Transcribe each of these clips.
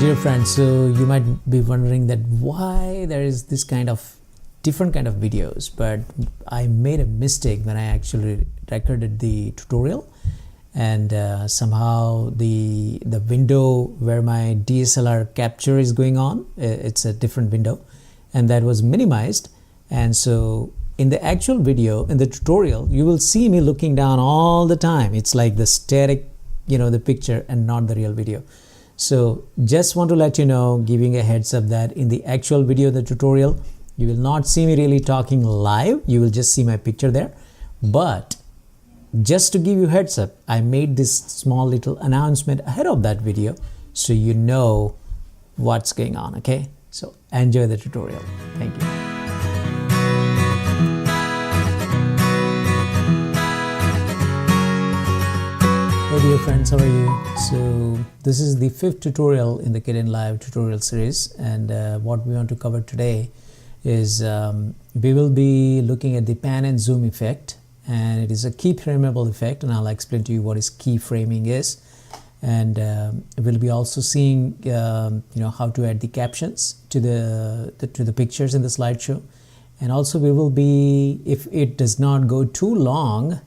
Dear friends, so you might be wondering that why there is this kind of different kind of videos, but I made a mistake when I actually recorded the tutorial, and somehow the window where my DSLR capture is going on, it's a different window, and that was minimized. And so in the actual video, in the tutorial, you will see me looking down all the time. It's like the static, the picture, and not the real video. So just want to let you know, giving a heads up, that in the actual video, the tutorial, you will not see me really talking live. You will just see my picture there. But just to give you heads up, I made this small little announcement ahead of that video, so you know what's going on. Okay, so enjoy the tutorial. Thank you. Hey dear friends, how are you? So this is the 5th tutorial in the Kdenlive tutorial series, and what we want to cover today is we will be looking at the pan and zoom effect, and it is a keyframeable effect, and I'll explain to you what is keyframing is, and we'll be also seeing how to add the captions to the pictures in the slideshow, and also we will be, if it does not go too long,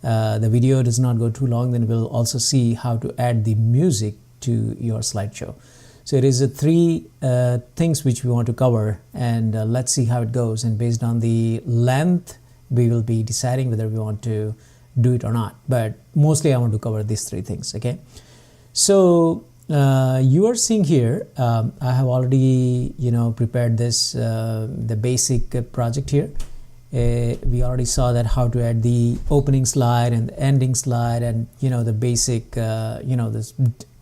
the video does not go too long, then we'll also see how to add the music to your slideshow. So it is 3 things which we want to cover, and let's see how it goes. And based on the length, we will be deciding whether we want to do it or not. But mostly I want to cover these 3 things, okay? So you are seeing here, I have already, prepared this, the basic project here. We already saw that how to add the opening slide and the ending slide, and the basic this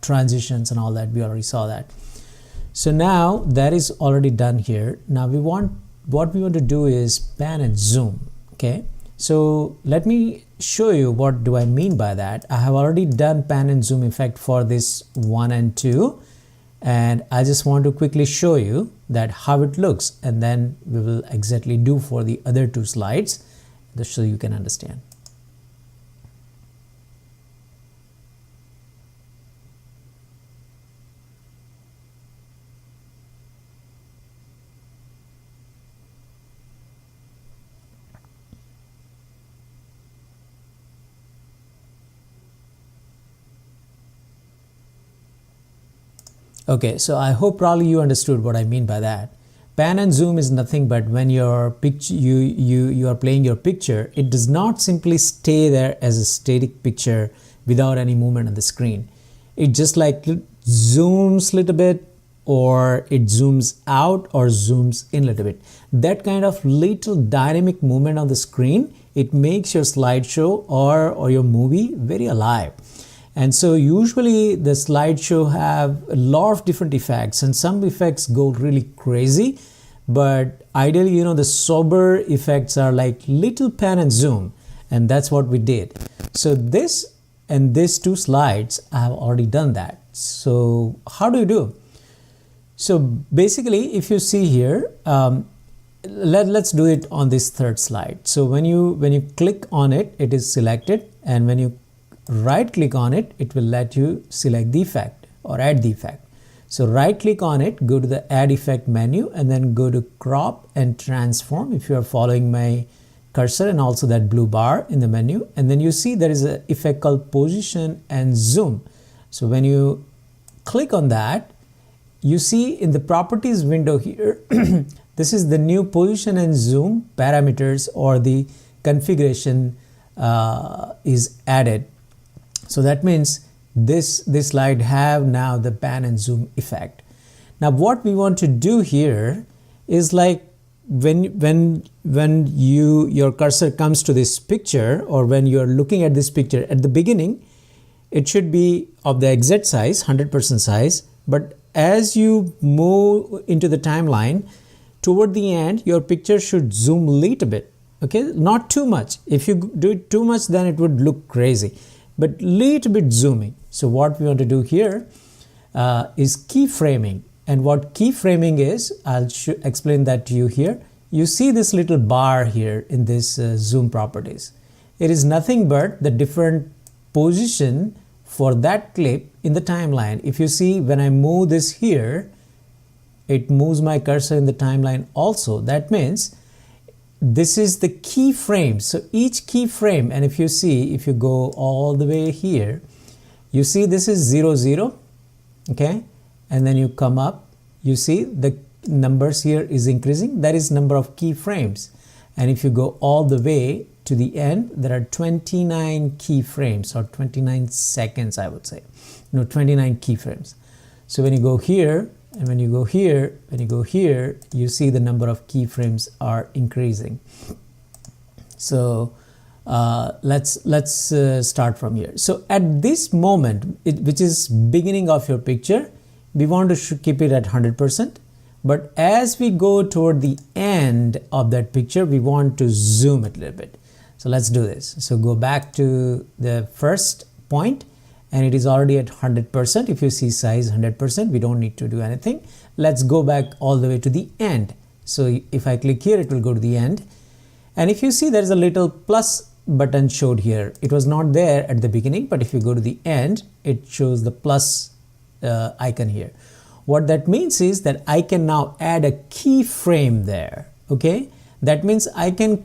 transitions and all that. We already saw that. So now that is already done here. Now what we want to do is pan and zoom. Okay, so let me show you what do I mean by that. I have already done pan and zoom effect for this 1 and 2, and I just want to quickly show you that how it looks, and then we will exactly do for the other 2 slides, just so you can understand. Okay, so I hope probably you understood what I mean by that. Pan and zoom is nothing but when your picture, you are playing your picture, it does not simply stay there as a static picture without any movement on the screen. It just like zooms a little bit, or it zooms out or zooms in a little bit. That kind of little dynamic movement on the screen, it makes your slideshow or your movie very alive. And so usually the slideshow have a lot of different effects, and some effects go really crazy, but ideally, the sober effects are like little pan and zoom, and that's what we did. So this and these 2 slides, I have already done that. So how do you do? So basically, if you see here, let's do it on this 3rd slide. So when you click on it, it is selected, and when you right click on it, it will let you select the effect or add the effect. So right click on it, go to the add effect menu, and then go to crop and transform if you are following my cursor, and also that blue bar in the menu, and then you see there is an effect called position and zoom. So when you click on that, you see in the properties window here this is the new position and zoom parameters, or the configuration is added. So that means this slide have now the pan and zoom effect. Now what we want to do here is like when your cursor comes to this picture, or when you are looking at this picture at the beginning, it should be of the exact size, 100% size, but as you move into the timeline toward the end, your picture should zoom a little bit. Okay, not too much. If you do it too much, then it would look crazy, but little bit zooming. So what we want to do here is keyframing. And what keyframing is, I'll explain that to you here. You see this little bar here in this zoom properties. It is nothing but the different position for that clip in the timeline, if you see when I move this here, it moves my cursor in the timeline also. That means this is the keyframe. So each keyframe, and if you see, if you go all the way here, you see this is 0, 0, okay? And then you come up, you see the numbers here is increasing. That is number of keyframes. And if you go all the way to the end, there are 29 keyframes, or 29 seconds, I would say. No, 29 keyframes. So when you go here, and when you go here, when you go here, you see the number of keyframes are increasing. So let's start from here. So at this moment, which is beginning of your picture, we want to keep it at 100%. But as we go toward the end of that picture, we want to zoom it a little bit. So let's do this. So go back to the first point, and it is already at 100%. If you see size 100%, we don't need to do anything. Let's go back all the way to the end. So if I click here, it will go to the end. And if you see, there is a little plus button showed here. It was not there at the beginning, but if you go to the end, it shows the plus icon here. What that means is that I can now add a keyframe there. Okay, that means I can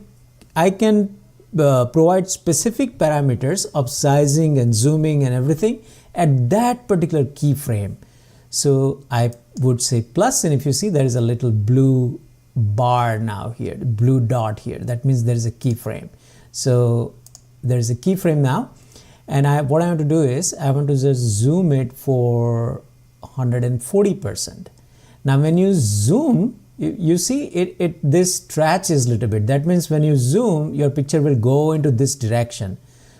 provide specific parameters of sizing and zooming and everything at that particular keyframe. So I would say plus, and if you see, there is a little blue bar now here, the blue dot here. That means there is a keyframe. So there is a keyframe now, and what I want to do is I want to just zoom it for 140%. Now when you zoom, you see this stretches a little bit. That means when you zoom, your picture will go into this direction.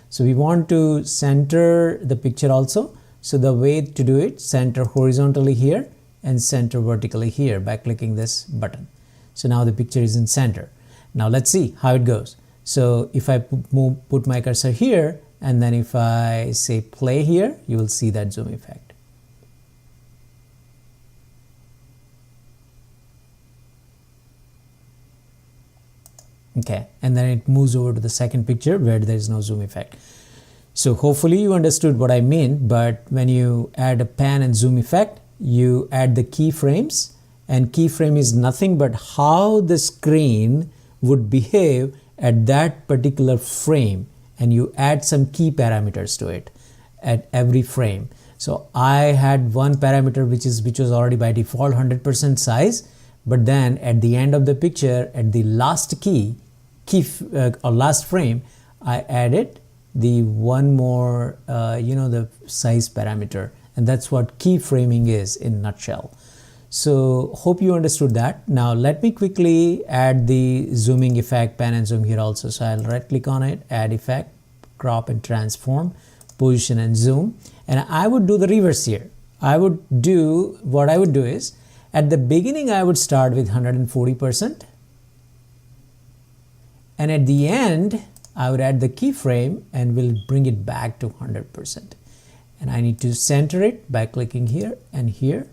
So we want to center the picture also. So the way to do it, center horizontally here and center vertically here by clicking this button. So now the picture is in center. Now let's see how it goes. So if I put my cursor here, and then if I say play here, you will see that zoom effect. Okay, and then it moves over to the second picture where there is no zoom effect. So hopefully you understood what I mean, but when you add a pan and zoom effect, you add the keyframes, and keyframe is nothing but how the screen would behave at that particular frame, and you add some key parameters to it at every frame. So I had one parameter which was already by default 100% size, but then at the end of the picture, at the last or last frame, I added the one more the size parameter, and that's what keyframing is in a nutshell. So hope you understood that. Now let me quickly add the zooming effect, pan and zoom here also. So I'll right click on it, add effect, crop and transform, position and zoom, and I would do the reverse here. What I would do is, at the beginning I would start with 140%, and at the end I would add the keyframe and will bring it back to 100%. And I need to center it by clicking here and here.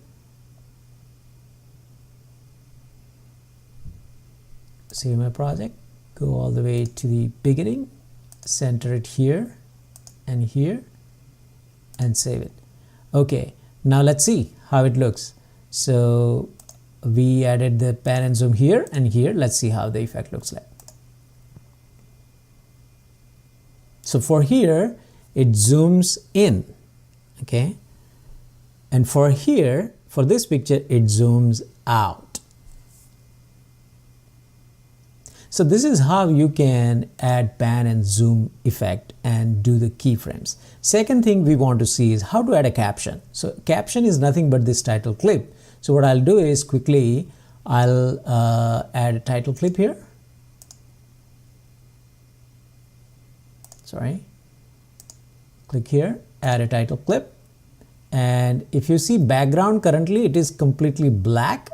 Save my project, go all the way to the beginning, center it here and here, and save it. Okay, now let's see how it looks. So we added the pan and zoom here and here. Let's see how the effect looks like. So for here, it zooms in, okay? And for here, for this picture, it zooms out. So this is how you can add pan and zoom effect and do the keyframes. Second thing we want to see is how to add a caption. So caption is nothing but this title clip. So what I'll do is quickly, I'll add a title clip here. Sorry. Click here, add a title clip. And if you see background, currently it is completely black.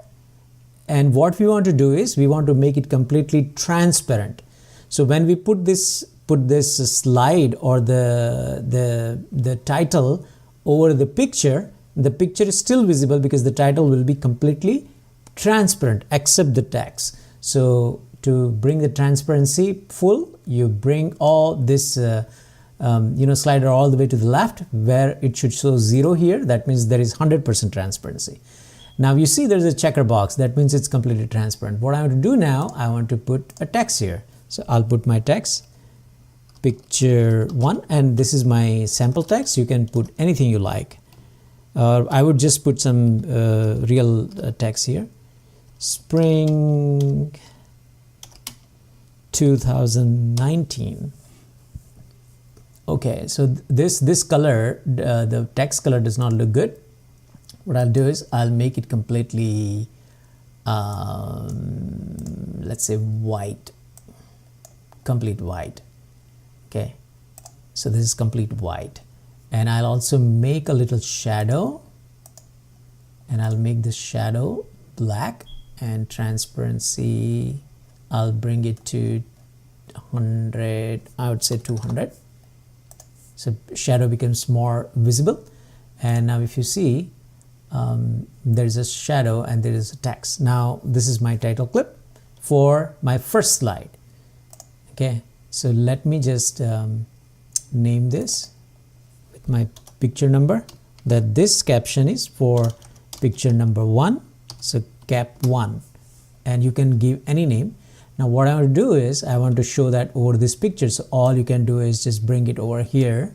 And what we want to do is we want to make it completely transparent. So when we put this slide or the title over the picture is still visible because the title will be completely transparent except the text. So to bring the transparency full, you bring all this slider all the way to the left where it should show 0 here. That means there is 100% transparency. Now you see there's a checker box. That means it's completely transparent. What I want to do now, I want to put a text here. So I'll put my text, picture 1, and this is my sample text. You can put anything you like. I would just put some real text here. Spring 2019. Okay, so this color, the text color does not look good. What I'll do is I'll make it completely, let's say white, complete white. Okay, so this is complete white. And I'll also make a little shadow, and I'll make this shadow black, and transparency, I'll bring it to 100, I would say 200. So shadow becomes more visible. And now if you see, there's a shadow and there is a text. Now this is my title clip for my first slide. Okay, so let me just name this with my picture number, that this caption is for picture number 1, so cap 1, and you can give any name. Now what I want to do is I want to show that over this picture, so all you can do is just bring it over here,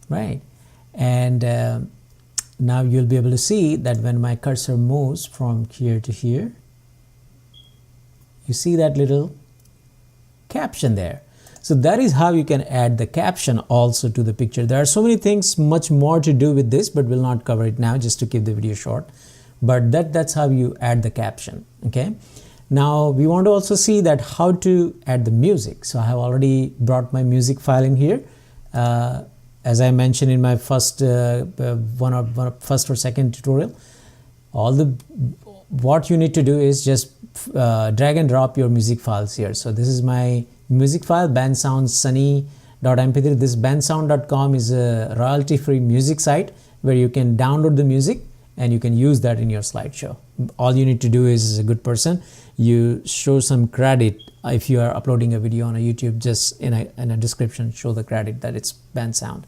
right? And now you'll be able to see that when my cursor moves from here to here, you see that little caption there. So that is how you can add the caption also to the picture. There are so many things, much more to do with this, but we'll not cover it now just to keep the video short. But that's how you add the caption. Okay, now we want to also see that how to add the music. So I have already brought my music file in here. As I mentioned in my first first or second tutorial, what you need to do is just drag and drop your music files here. So this is my music file, bandsoundsunny.mp3. This bandsound.com is a royalty-free music site where you can download the music and you can use that in your slideshow. All you need to do is, as a good person, you show some credit. If you are uploading a video on a YouTube, just in a description, show the credit that it's band sound.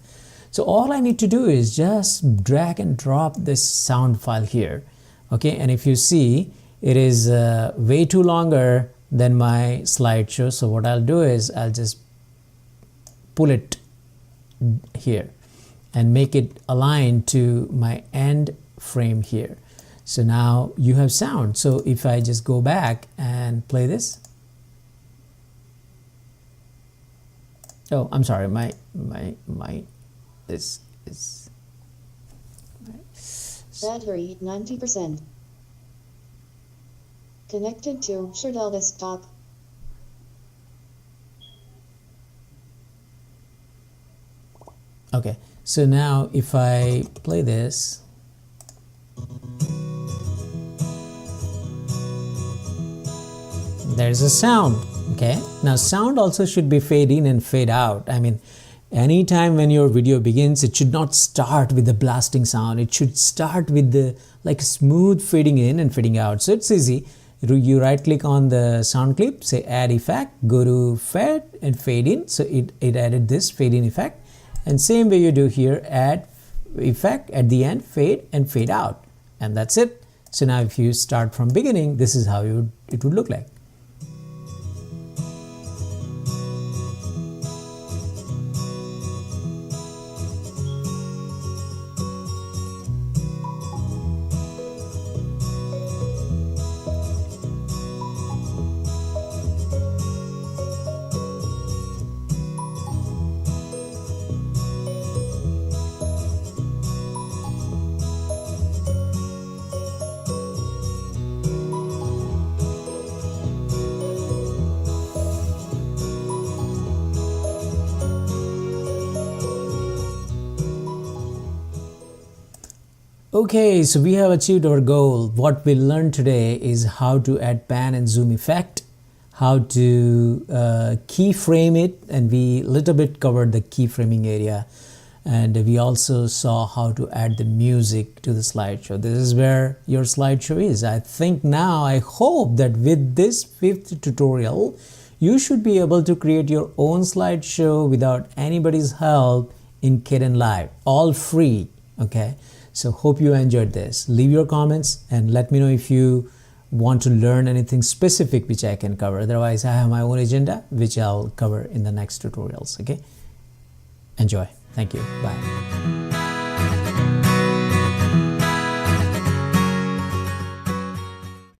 So all I need to do is just drag and drop this sound file here. Okay, and if you see, it is way too longer than my slideshow. So what I'll do is I'll just pull it here and make it align to my end frame here. So now you have sound. So if I just go back and play this, oh, I'm sorry, this is battery 90%. Connected to Sherebiah desktop. Okay, so now if I play this, there's a sound. Okay, now sound also should be fade in and fade out. I mean, anytime when your video begins, it should not start with the blasting sound. It should start with the like smooth fading in and fading out. So it's easy. You right click on the sound clip, say add effect, go to fade and fade in. So it added this fade in effect, and same way you do here, add effect at the end, fade and fade out, and that's it. So now if you start from beginning, this is how it would look like. Okay, so we have achieved our goal. What we learned today is how to add pan and zoom effect, how to keyframe it, and we little bit covered the keyframing area, and we also saw how to add the music to the slideshow. This is where your slideshow is. I think now, I hope that with this 5th tutorial, you should be able to create your own slideshow without anybody's help in Kdenlive, all free. Okay, so hope you enjoyed this. Leave your comments and let me know if you want to learn anything specific which I can cover. Otherwise, I have my own agenda which I'll cover in the next tutorials. Okay, enjoy. Thank you. Bye.